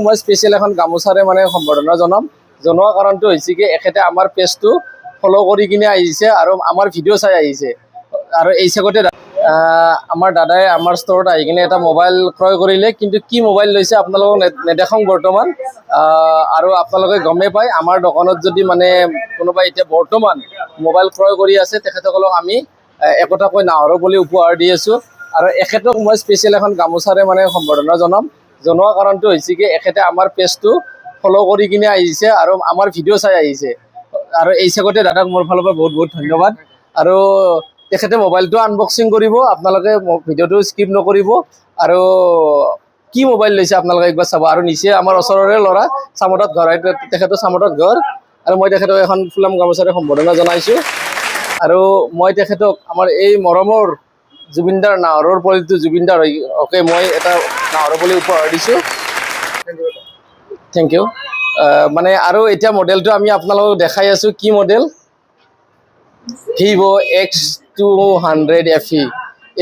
মই স্পেচিয়েল এখন গামোচাৰে মানে সম্বৰ্ধনা জনোৱা কাৰণটো হৈছে কি এখেতে আমাৰ পেজটো ফ'ল' কৰি কিনে আহিছে আৰু আমাৰ ভিডিঅ' চাই আহিছে আৰু এই চেগতে আমাৰ দাদাই আমাৰ ষ্টৰত আহি কিনে এটা মোবাইল ক্ৰয় কৰিলে, কিন্তু কি মোবাইল লৈছে আপোনালোকক নেদেখাওঁ বৰ্তমান। আৰু আপোনালোকে গমেই পায় আমাৰ দোকানত যদি মানে কোনোবাই এতিয়া বৰ্তমান মোবাইল ক্ৰয় কৰি আছে তেখেতসকলক আমি একোটাকৈ নাহৰৰ বুলি উপহাৰ দি আছোঁ। আৰু এখেতক মই স্পেচিয়েল এখন গামোচাৰে মানে সম্বৰ্ধনা জনোৱা কাৰণটো হৈছে কি এখেতে আমাৰ পেজটো ফ'ল' কৰি কিনে আহিছে আৰু আমাৰ ভিডিঅ' চাই আহিছে আৰু এই চেগতে দাদাক মোৰ ফালৰ পৰা বহুত বহুত ধন্যবাদ। আৰু তেখেতে মোবাইলটো আনবক্সিং কৰিব, আপোনালোকে ভিডিঅ'টো স্কিপ নকৰিব। আৰু কি মোবাইল লৈছে আপোনালোকে একবাৰ চাব। আৰু নিচেই আমাৰ ওচৰৰে ল'ৰা চামতাত ঘৰ, তেখেতৰ চামতাত ঘৰ, আৰু মই তেখেতক এখন ফুলাম গামোচাৰে সম্বৰ্ধনা জনাইছোঁ। আৰু মই তেখেতক আমাৰ এই মৰমৰ জুবিনদাৰ নাহৰৰ পলিটো জুবিনদাৰ হকে মই এটা নাহৰৰ পলি উপহাৰ দিছোঁ। Thank you. মানে আৰু এতিয়া মডেলটো আমি আপোনালোকক দেখাই আছোঁ কি মডেল, ভিভ' X200 FE।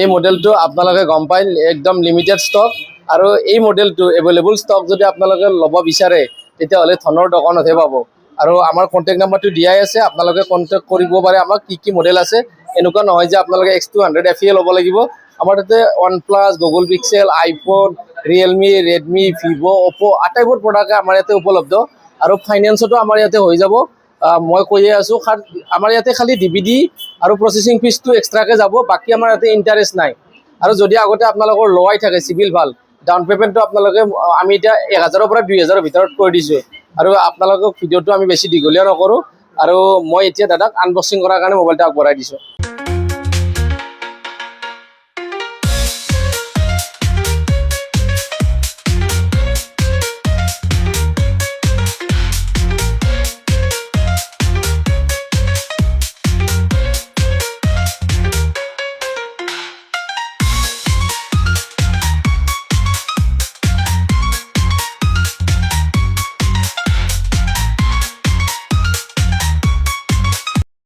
এই মডেলটো আপোনালোকে গম পায় একদম লিমিটেড ষ্টক, আৰু এই মডেলটো এভেইলেবল ষ্টক যদি আপোনালোকে ল'ব বিচাৰে তেতিয়াহ'লে ধনৰ দোকানতহে পাব। আৰু আমাৰ কণ্টেক্ট নাম্বাৰটো দিয়াই আছে, আপোনালোকে কণ্টেক্ট কৰিব পাৰে আমাক কি মডেল আছে। এনেকুৱা নহয় যে আপোনালোকে X200 FE ল'ব লাগিব। আমাৰ তাতে OnePlus, Google Pixel, iPhone, Realme, Redmi, Vivo, Oppo আটাইবোৰ প্ৰডাক্টে আমাৰ ইয়াতে উপলব্ধ। আৰু ফাইনেন্সতো আমাৰ ইয়াতে হৈ যাব। মই কৈয়ে আছোঁ, আমাৰ ইয়াতে খালি DVD আৰু প্ৰচেছিং ফিজটো এক্সট্ৰাকৈ যাব, বাকী আমাৰ ইয়াতে ইণ্টাৰেষ্ট নাই। আৰু যদি আগতে আপোনালোকৰ লোৱাই থাকে চিভিল ভাল, ডাউন পে'মেণ্টটো আপোনালোকে আমি এতিয়া 1000ৰ পৰা 2000ৰ ভিতৰত কৰি দিছোঁ। আৰু আপোনালোকক ভিডিঅ'টো আমি বেছি দীঘলীয়া নকৰোঁ, আৰু মই এতিয়া দাদাক আনবক্সিং কৰাৰ কাৰণে মোবাইলটো আগবঢ়াই দিছোঁ।